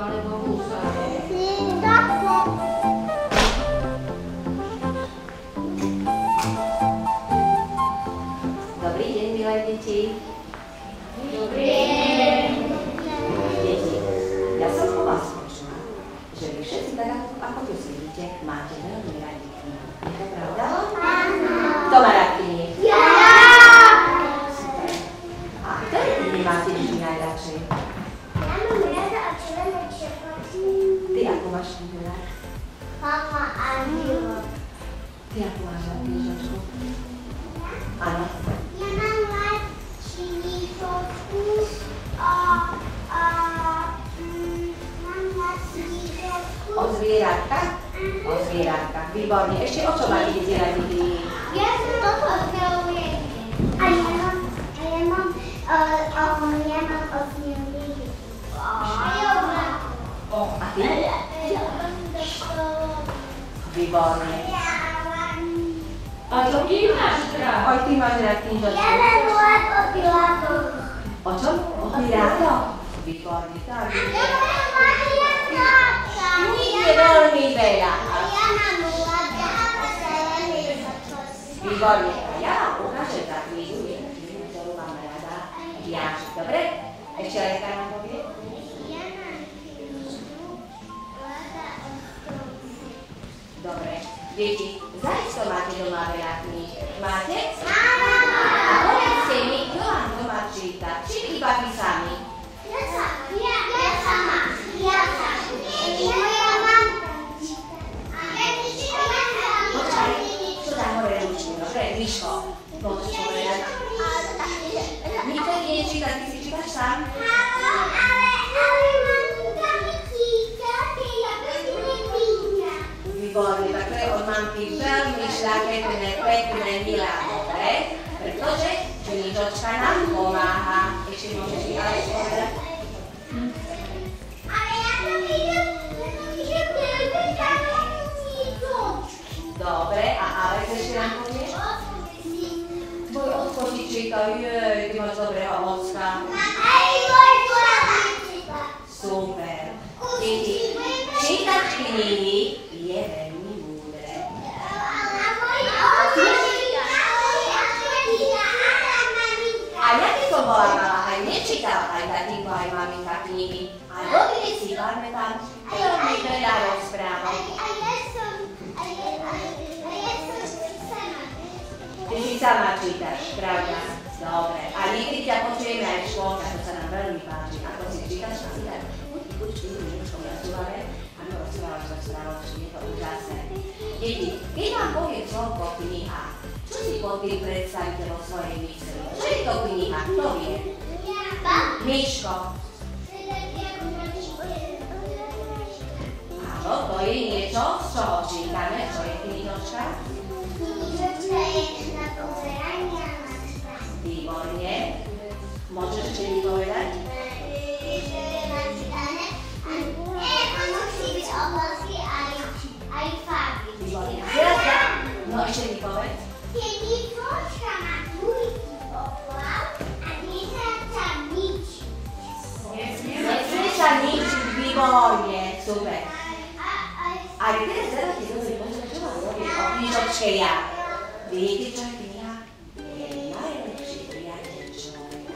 alebo húsa? Dobrý deň, milé deti. Dobrý deň. Deti, ja som o vás počula, že vy všetci tak ako tu sedíte, máte veľmi radi knihu. Je to pravda? Áno. Kto má rád knihy? Ja! Super. A ktoré knihy máte vždy najradšej? Ja mám rada a červené čerpačky. Ty ako máš knihu rád? Mama a Milo. Ty ako máš rád knižočku? Áno. Ja mám rád knižočku mám rád knižočku. O zvieratkách? O zvieratkách, výborne. Ešte o čo máte deti radi knihy? Ja som toto odmilujem. A ja mám osmielý. A ty? Výborne. A čo ty máš rád? Oj, ty máš rád knižočku. Ja mám rád o pilátoch. O čom? O pirátoch? Výborne, tak. Ja mám rád pilátka. Kníh je veľmi veľa. Ja mám rád zelený fotoz. Výborne. Ja vám ukážem za knihu, ktorú mám rada. Jačik, dobre? Ešte Aleska nám povie? Ja mám knižku Vláda ostrovov. Dobre. Deti, zajisto máte doma veľa kníh. Máte? Áno. A povedzte mi, kto vám doma číta? Či iba vy sami? Ja sama. Moja mamka číta. Počkaj, čo tam hore ručku, dobre? Miško, môžeš povedať? Nikto ti nečíta, ty si čítaš sám? Áno, ale mamka mi číta, keď ja pekne. Výborne, tak to je od mamky veľmi šľachetné, pekné, milé a dobré, pretože knižočka nám pomáha. Ešte môžeš mi ale povedať? Ale ja to vidím, že Dobre, a Alex ešte nám povie? Tvoj otko ti číta, jej, ty máš dobrého ocka. Aj môj kolega číta. Super. Deti, čítať knihy je veľmi múdre. A môj otec číta. A ja keď som bola malá, aj nečítala aj tatínko, aj maminka knihy. A dodnes si pamätám veľmi veľa rozprávok. A ja som sama. Ty si sama čítaš, pravda? Dobre. A niekedy ťa počujeme aj v škôlke, to sa nám veľmi páči. Ako si čítaš, a si tak buď knižočkou rozprávame a my rozprávame rozprávočky, je to úžasné. Deti, keď vám poviem slovko kniha, čo si pod tým predstavíte vo svojej mysli? Čo je to kniha? Kto vie? Miško. Áno, to je niečo, z čoho čítame, čo je knižočka? Knižočka je na pozeranie a na čítanie. Výborne. Môžeš ešte mi povedať? Že je na čítanie a musí byť oblasky aj farby. Výborne. Teraz, no ešte mi povedz. Knižočka má dvojitý oplav a nesmie sa ničiť. Nesmie sa ničiť, výborne. Super. A teraz ti dobre pozrieť, čo vám robím o knižočke ja. Viete, čo je kniha? Je najlepší priateľ človeka.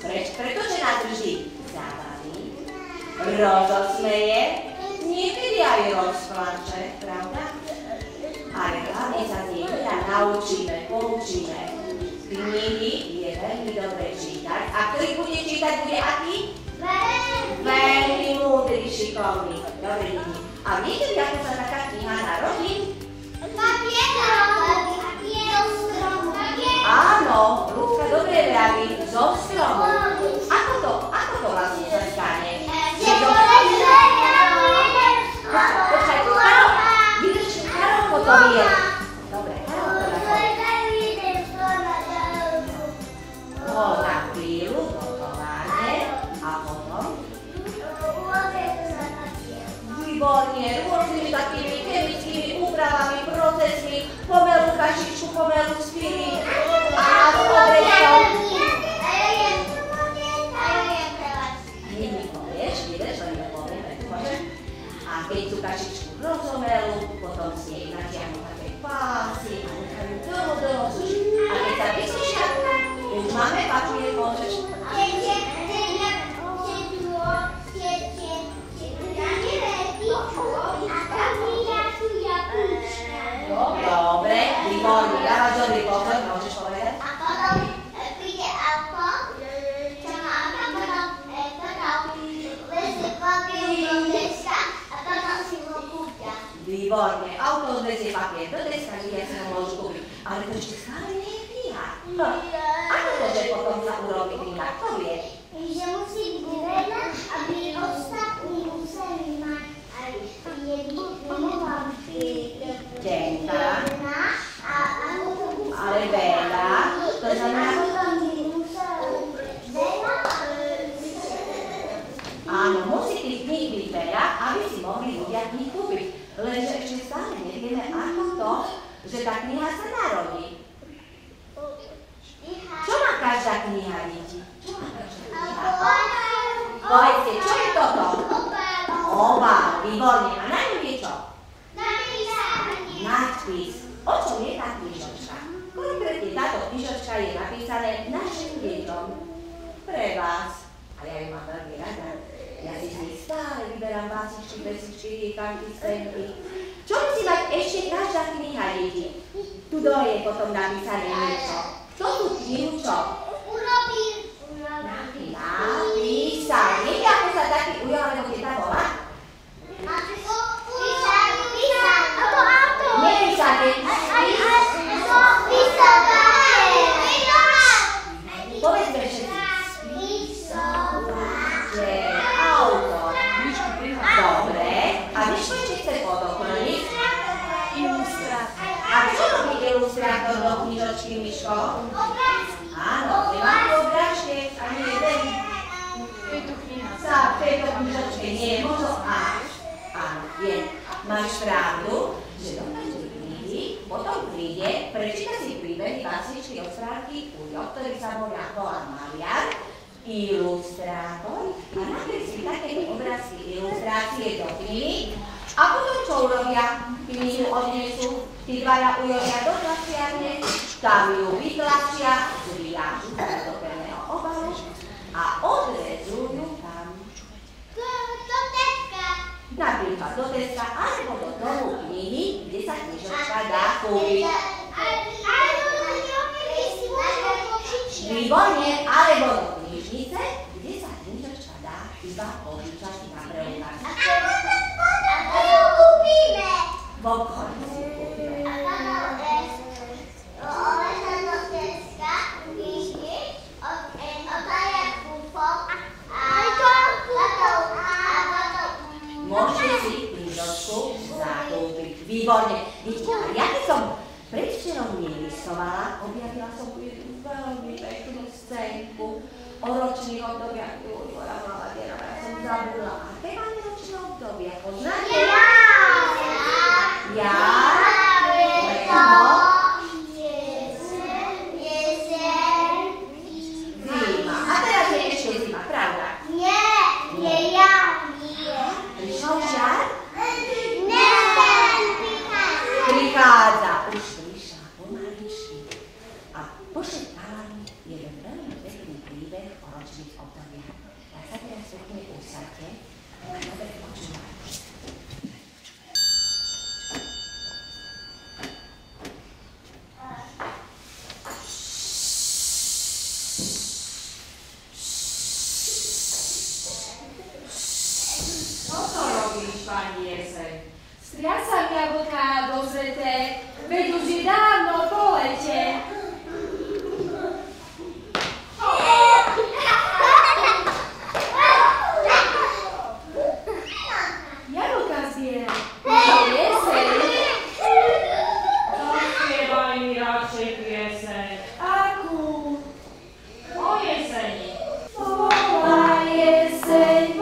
Pretože nás vždy zabaví, rozosmeje, niekedy aj rozplače, pravda? Ale hlavne sa z nej veľa naučíme, poučíme. Knihy je veľmi dobre čítať. A ktorý bude čítať, bude aký? Veľmi múdry, šikovný. Dobre, deti. A viete, ako sa taká kniha narodí? Áno, Ľudka dobre vraví, zo stromu. Ako to vlastne sa stane? Počkaj, Karol, vidíš, Karolko to vie. Dobre, Karolko to vie. Na chvíľu, gotovárne a potom? Výborne, rôznymi takými chemickými úpravami, procesmi, pomelú kašičku, pomelú spili a s podrečkou. keď tú kašičku rozomelú, potom si jej natiahnu také pásy a nechajú dlho sušiť. A keď sa vysušia, už máme papier, môžeš... Dobre, výborný, dávaš dobrý pozor, môžeš povedať? A potom príde auto, čo má auto, potom vezie papier do deska a potom si ho kúpia. Výborne, auto odvezie papier do deska, ľudia si ho môžu kúpiť. Ale to ešte stále nie je kniha. Ako to, že potom sa urobí kniha? Kto vie? Že musí byť veľa, aby ostatní museli mať aj jednu Tenka. Ale veľa, to znamená... Áno, musí tých kníh byť veľa, aby si mohli ľudia kníh kúpiť. Lenže ešte stále nevieme, ako to, že tá kniha sa narodí. Čo má každá kniha, deti? Čo má každá kniha? Povedzte, čo je toto? Obal, výborne. A na ňu je čo? Nadpis. O čom je tá knižočka? Konkrétne táto knižočka je napísané našim deťom. Pre vás. A ja ju mám veľmi rada. Ja si z nich stále vyberám básničky, pesničky, riekanky, scénky. Čo musí mať ešte každá kniha, deti? Tu dole je potom napísané niečo. Kto tú knihu čo? Napísal. Viete, ako sa taký ujel, alebo kde tam bola? Nepísate. Povedzme všetci. Spisovateľ, autor. Dobre. A vieš, čo ešte chce podoplniť? Ilustrátor. A čo robí ilustrátor do knižočky, Miško? Áno, nemá tu obrážky, ani jeden. Sa v tejto knižočke nie je možno. Áno, je. Máš pravdu, že do každej knihy potom príde, prečíta si príbehy básničky od Fránky Ujo, ktorý sa volá maliar, ilustrátor a nakreslí takéto obrázky ilustrácie do knihy a potom čo urobia? Knihu odnesú, tí dvaja ujovia do tlačiarne, tam ju vytlačia, zviažu do pevného obalu a odvezú ju tam. Napríklad do deska alebo do domu knihy, kde sa knižočka dá kúpiť. Výborne, alebo do knižnice, kde sa knižočka dá iba požičať na preukaz. A to ju kúpime. V obchode si ju kúpime. Môžete si knižočku zakúpiť. Výborne. A ja keď som predvčerom nelistovala, objavila som tu jednu veľmi peknú scénku o ročných obdobiach Júlora Maladiera. Ja som zabudla. Aké máme ročné obdobia? Poznáte? Ja? Zima. A teraz je ešte zima, pravda? Prišiel žar? Prichádza. Už prišla pomaličky. A pošepkala mi jeden veľmi pekný príbeh o ročných obdobiach. Tak sa teraz pekne usadte a dobre počúvajte. Čo robíš, pani Jeseň? Striasam jablká dozreté, veď už je dávno po lete. Jablká zbieram. Jeseň. Zaspievaj mi radšej pieseň. Akú? O jeseni. Bola jeseň,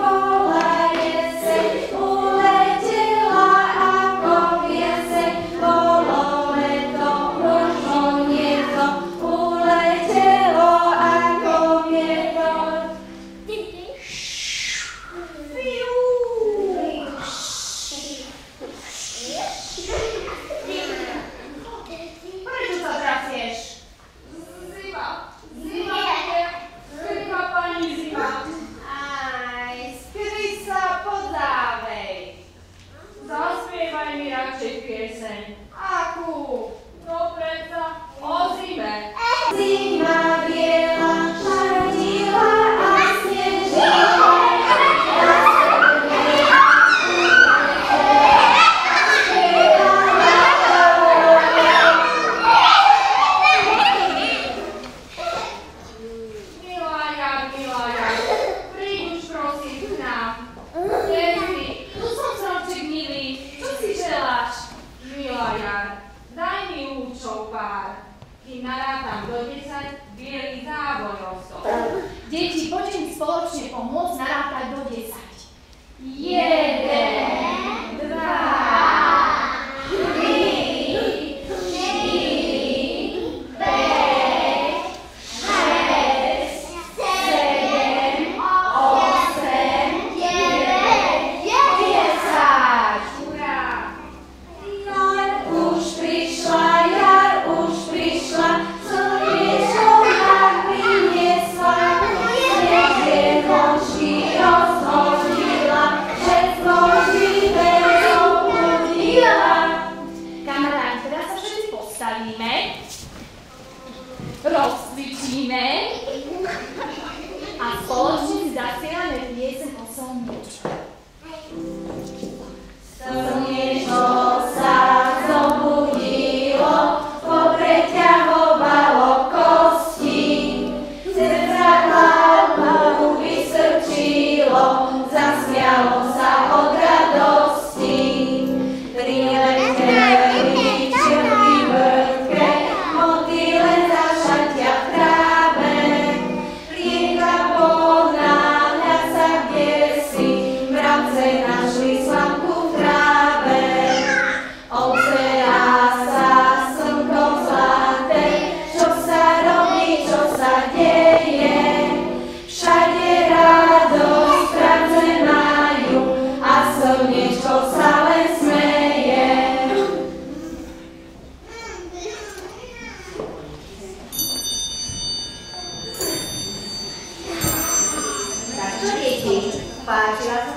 uletela ako v jeseň, bolo leto, možno nie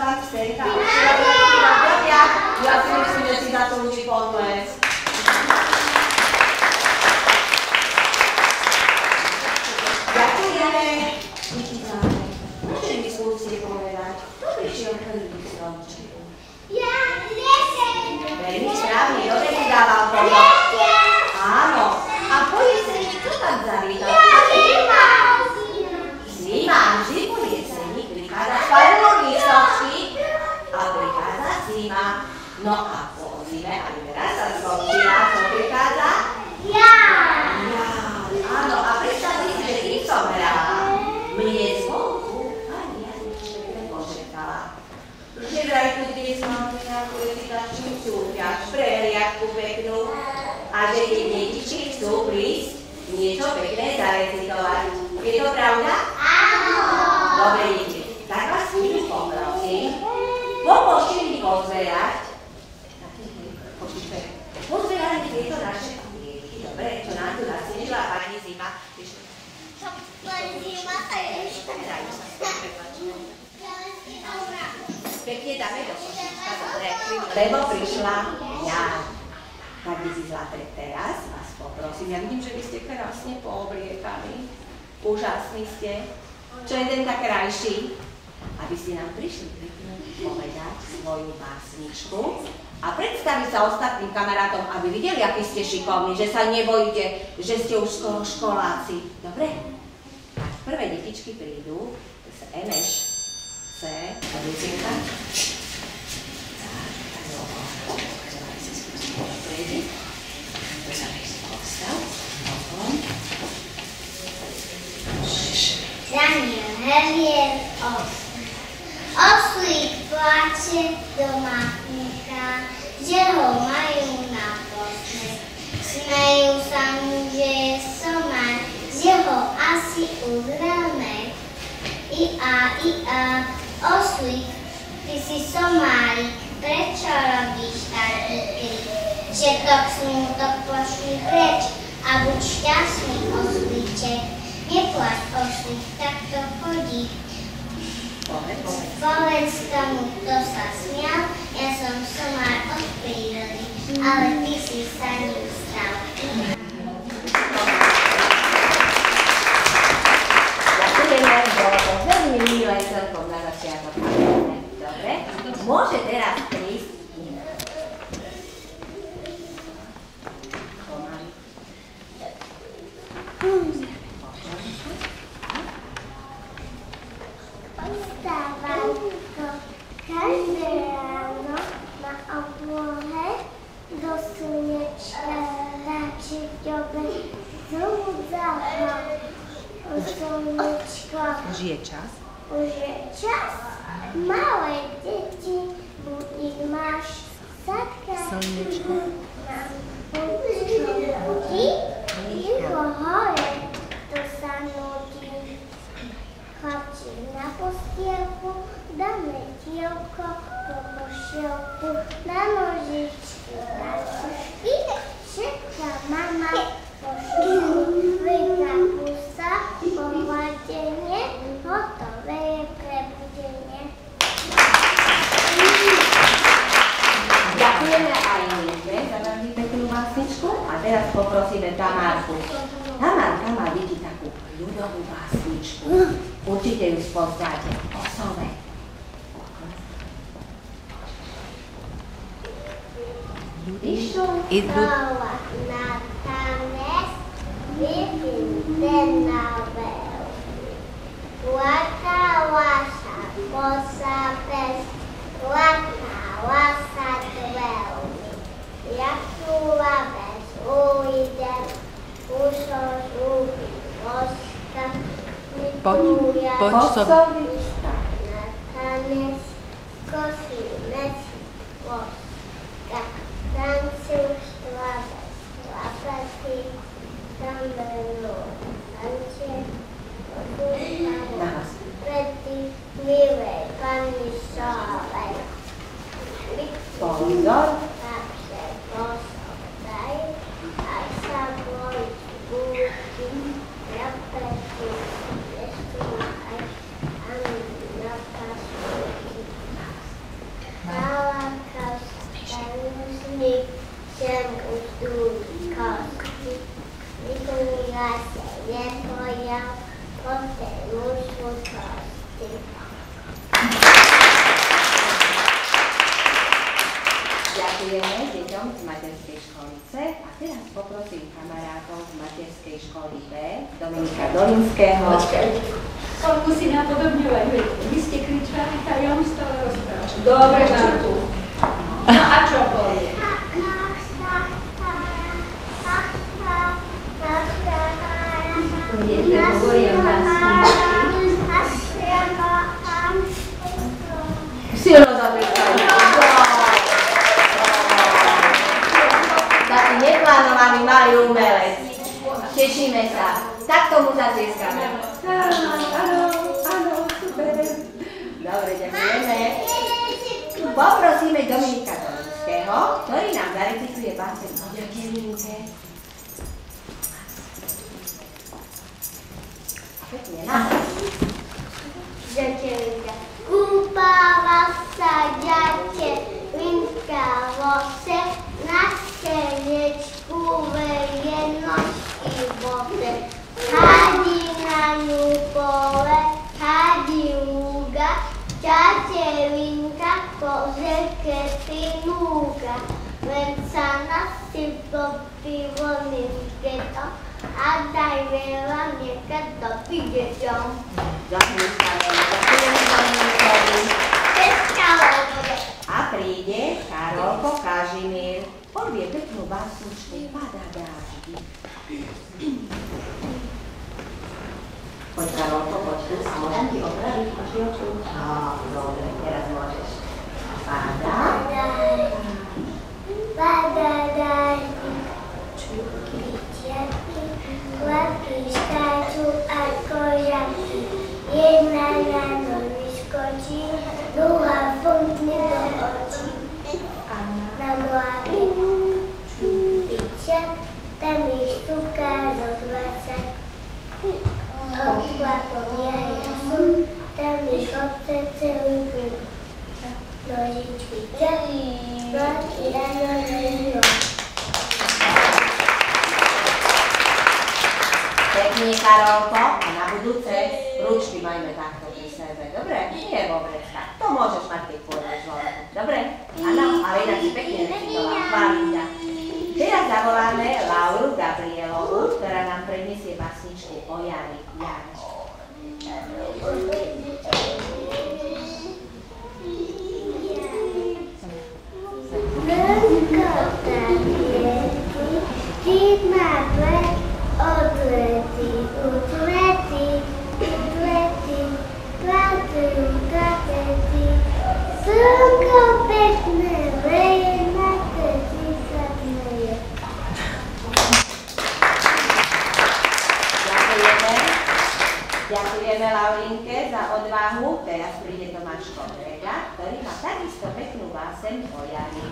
tam scénka. Ja si myslím, že si zaslúži potlesk. Ďakujeme. Môžete mi skúsiť povedať, kto prišiel prvý k stromčeku? Ja, Liesek. Veľmi správne, dobre si dával pozor. Áno, a po jeseni kto tam zavítal? Zima. Zima, vždy po jeseni prichádza spadnú lístočky a prichádza zima. No a po zime, aj teraz sa skončila, čo prichádza? Áno, a predstavte si, že tým som hrala. Mne zvonku pani Janička nepošepkala, že vraj tu dnes máme nejakú recitačnú súťaž pre riadku peknú a že tie detičky chcú prísť niečo pekné zarecitovať. Je to pravda? Áno. Dobre, deti, tak vás chvíľu poprosím, pomôžte mi pozerať. Pozerať tieto naše knihy. Dobre, čo nám tu nasnežila pani Zima. Pani Zima sa ešte. Pekne dáme do košíčka, dobre. Lebo prišla Jan. Tak by si zlaté teraz vás poprosím. Ja vidím, že vy ste krásne poobliekali. Úžasní ste. Čo je ten tak krajší? Aby ste nám prišli pekne povedať svoju básničku a predstaviť sa ostatným kamarátom, aby videli, akí ste šikovní, že sa nebojíte, že ste už skoro školáci. Dobre? Tak prvé detičky prídu, to sa Emeš, C a Lucinka. Daniel Helier Oslík plače do machníka, že ho majú na posmech. Smejú sa mu, že je somár, že ho asi uzrelme. Ia, oslík, ty si somárik, prečo robíš taký krik? Všetok smutok pošli preč a buď šťastný, oslíček. Neplač, oslík, tak to chodí. Povedz tomu, kto sa smial, ja som somár od prírody, ale ty si sa ním stal. Ďakujeme, bolo to veľmi milé celkom na začiatok. Dobre, môže teraz prísť iné. Vstávanko, každé ráno na oblohe do slnečka račiťové zúdza ho. Slnečko. Už je čas? Už je čas. Malé deti, budík máš sadka. Slnečko. Ticho hore, to sa nudí. Chlapčík na postielku, dáme tielko po pošielku, na nožičky, na kušky, čeká mama po šušku, vyká pusa, pohľadenie, hotové je prebudenie. Ďakujeme aj Mirke za veľmi peknú básničku a teraz poprosíme Tamárku. Tamárka má vidieť takú ľudovú básničku. Určite ju spoznáte. O sove. Išla na tanec, vypím na veľ. Plakala sa posa bez, plakala sa veľmi. Ja čula bez ujdem, už žúbi koska. Poď sovi. Na tanec, kosíme si voska. Tancuj šlapatý, kamenú tanče, odúšala prety milej pani Šovej. Pozor. Takže posodaj, ak sa bojíš búky, ja prety nestúmaj ani na pasúky. materskej školy C a teraz poprosím kamarátov z materskej školy B, Dominika Dolinského. Koľko si napodobňovať, vy ste kričali, tak ja vám stále rozprávam. Dobre, Martu. No a čo povie? Ja hovorím Silno zaplieskali. Taký neplánovaný malý umelec. Tešíme sa. Tak tomu zatlieskame. Áno, super. Dobre, ďakujeme. Poprosíme Dominika Dolinského, ktorý nám zarecituje báseň o Ďatelinke. Pekne, nahlas. Ďatelinka. Kúpala sa ďatelinka v lose, na steniečku veľenožky bose. Hadí na ňu pole, hadí lúga, ďatelinka po řeke pinúga. Len sa nasyplo pivoný sketom a daj veľa niekedy pide ďom. A príde Karolko Kažimír, povie peknú básničku Pada dáždi. Poď Karolko, poď tu a môžem ti opraviť chvíľku? Dobre, teraz môžeš. Pada dáždi, čuky, ťapky, chlapky štáču ako žabky. Jedna ráno vyskočí, druhá funkne do očí. Na mláke čupičak, tam ich štuká do 20. Chlapom jajasu, tam ich obce celý klub. Nožičky ťapky, mláky ráno nežilo. Pekne, Karolko, a na budúce ručky majme takto pri sebe. Dobre? Nie vo vreckách. To môžeš mať, keď pôjdeš vonku. Dobre? Áno, ale inak si pekne recitovala. Chválim ťa. Teraz zavoláme Lauru Gabrielovú, ktorá nám predniesie básničku o Jari. Odletí, platujú kapety. Slnko pekné leje, na teci sa smeje. Ďakujeme Laurinke za odvahu. Teraz príde Tomáško Brega, ktorý má takisto peknú báseň o Jari.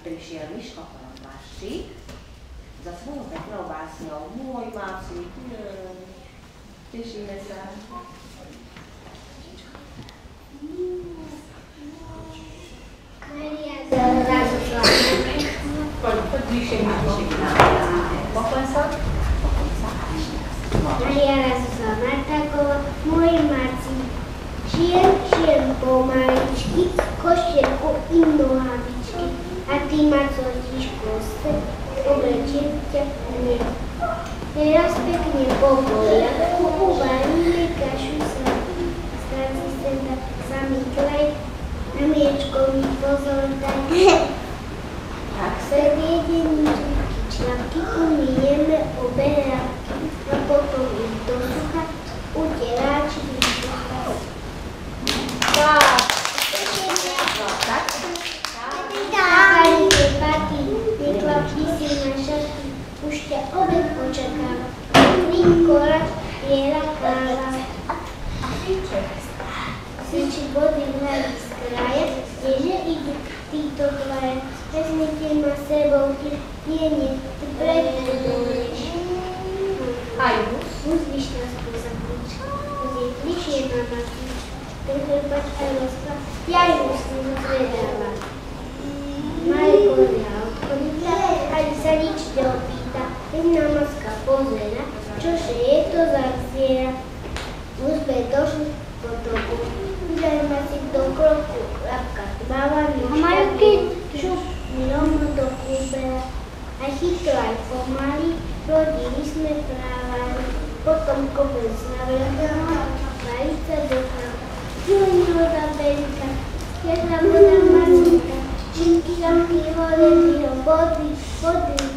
Prišiel Miško Korombaščík za svojou peknou básňou Môj máci. Tešíme sa. Maria Razoslavná. Poď bližšie na Poklen sa. Maria Razoslavná Martáková, môj máci. Šiem pomaličky, košierku i nohavičky. A ty ma chodíš v kose, oblečiem ťa hneď. Teraz pekne po poliadku uvaríme kašu sladkú. Stráci sem samý klej, na miečko mi pozor daj. Tak sa viedem člapky, umyjeme obe rádky a potom ich do sucha uteráči vyšucha. Tak. Zápalite paty, neklapni si na šaty, už ťa obed očakáva. Rýmko raz, biela káva. pokiaľ nie predveduješ. Aj vus. Uzvíš nás pozadnička, uzje bližšie na matničku, ten chlebať aj rozpráv, ja ju musím zvedávať. Majko neobchodíta, aj sa nič neopýta, jedna maska pozera, čože je to za zviera. Uzbe došli po toku, udaj ma si do kroku, labka tmava, myška, šup mi rovno do kúbela. Aj chytro, aj pomaly, rodili sme právali, potom kopec na veľkama, vajica do chrama. Juniora Belka, jedna voda macinka, činky, žamky, hodety, body,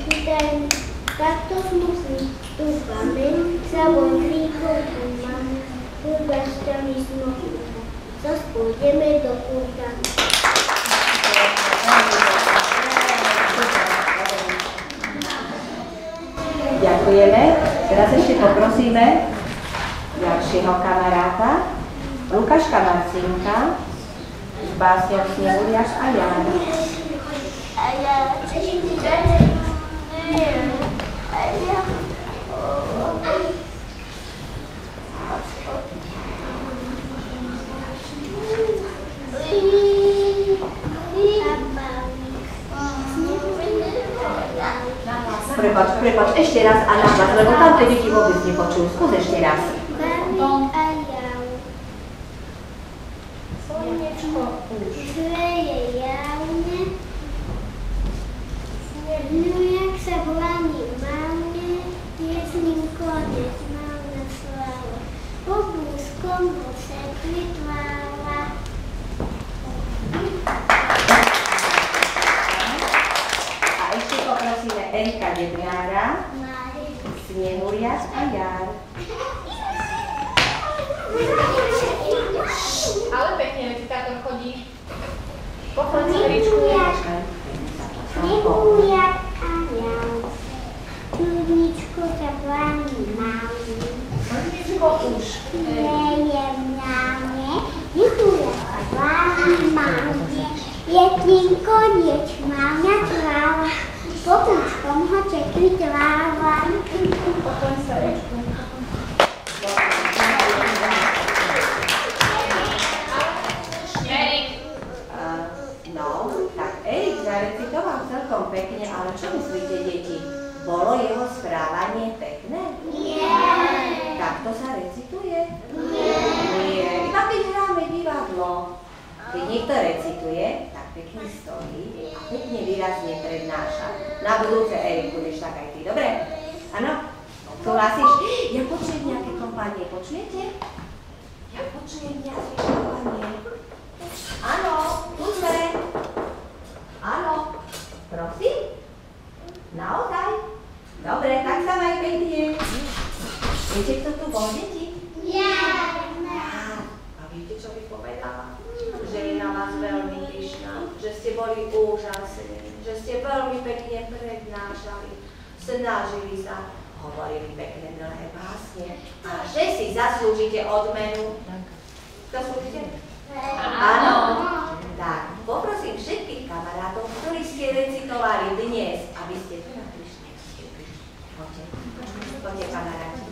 chytajmy. Takto smutný, stúpame, sa boj kríkov tu máme, urbašťami smutná, zas pôjdeme do kúta. Ďakujeme. Teraz ešte poprosíme ďalšieho kamaráta, Lukáška Marcinka s básňou Snehuliaš a Jan. Prepač, ešte raz a nahlas, lebo tam tie deti vôbec nepočujú. Skús ešte raz. Barvík a jav. Slnečko už. Chveje javne. Ľujak sa vlani mávne, je s ním konec, mám na slávu. Po blúzkom bose vytváva. A ešte poprosíme Erika Debňára, Snehuliaš a Jan. Ale pekne, veď táto chodí. Pochod sa Eričku. Snehuliak a jav. Čudničko sa vlani mávne. Slnečko už. Chveje mňavne, Snehuliak sa vlani mávne. Je s ním koniec, mám na sláva. Po blúzkom ho čekli tváva. Pochod sa Eričku. No, tak Erik zarecitoval celkom pekne, ale čo myslíte, deti? Bolo jeho správanie pekné? Nie. Takto sa recituje? Nie. Nie. Iba keď hráme divadlo. Keď niekto recituje, tak pekne stojí a pekne výrazne prednáša. Na budúce, Erik, budeš tak aj ty, dobre? Áno? Súhlasíš? Ja počujem nejaké kompanie, počujete? Ja počujem nejaké kompanie. Áno, tu sme. Áno, prosím? Naozaj? Dobre, tak sa maj pekne. Viete, kto tu bol, deti? Ja. A viete, čo by povedala? Že je na vás veľmi pyšná, že ste boli úžasní, že ste veľmi pekne prednášali, snažili sa, hovorili pekné mnohé básne a že si zaslúžite odmenu. Kto slúžite? Áno. Tak, poprosím všetkých kamarátov, ktorí ste recitovali dnes, aby ste tu prišli. Poďte, kamaráti.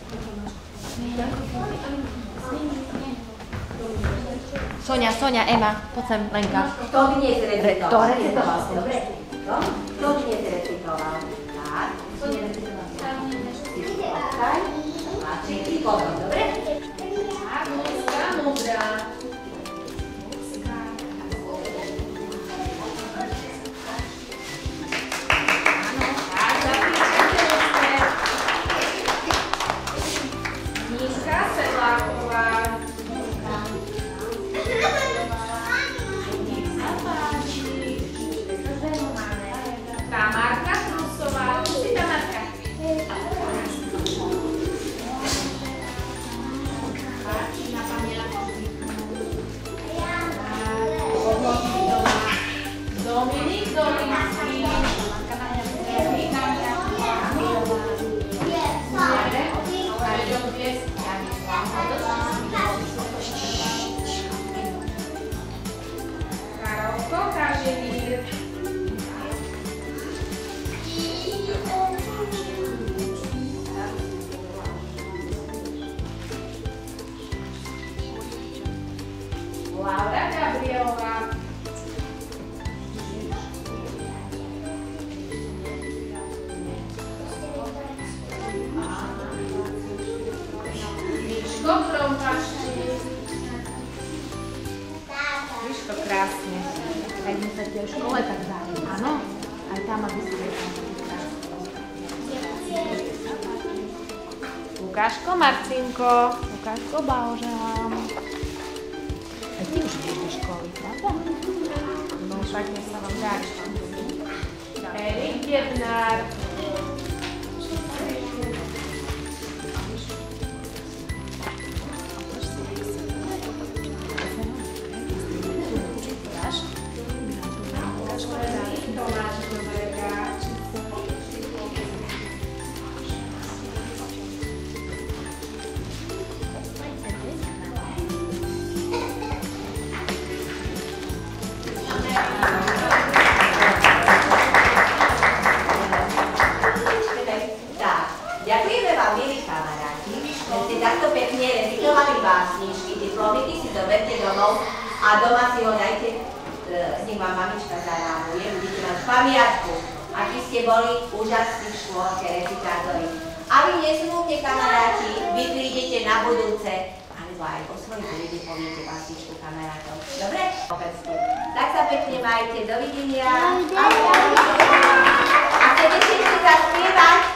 Sonia, Ema, poď sem, Lenka. Kto dnes recitoval? Kto recitoval? Dobre. Kto dnes recitoval? Tak, kto dnes recitoval? Ty, Máček, ty potom, dobre? Múdra. Nízka Sedláková. Tamarka Trusová. Si Tamarka. dobrou pašti. Víš to krásne. Aj my sa tie v škole tak dali, áno? Aj tam, aby si vedela. Lukáško, Marcinko, Lukáško, blahoželám. Aj ty už ideš do školy, pravda? No však nech sa vám darí. Erik Devnár. Ďakujeme vám, milí kamaráti, že ste takto pekne recyklovali básničky, diplomiky si zoberte domov a doma si ho dajte, nech vám mamička zarámuje, budete mať pamiatku, akí ste boli úžasní v škôlke recyklátori. A vy nesmúte, kamaráti, vy prídete na budúce, alebo aj o svojich ľudí poviete básničku kamarátom. Dobre? Tak sa pekne majte, dovidenia. A chcete všetci zaspievať?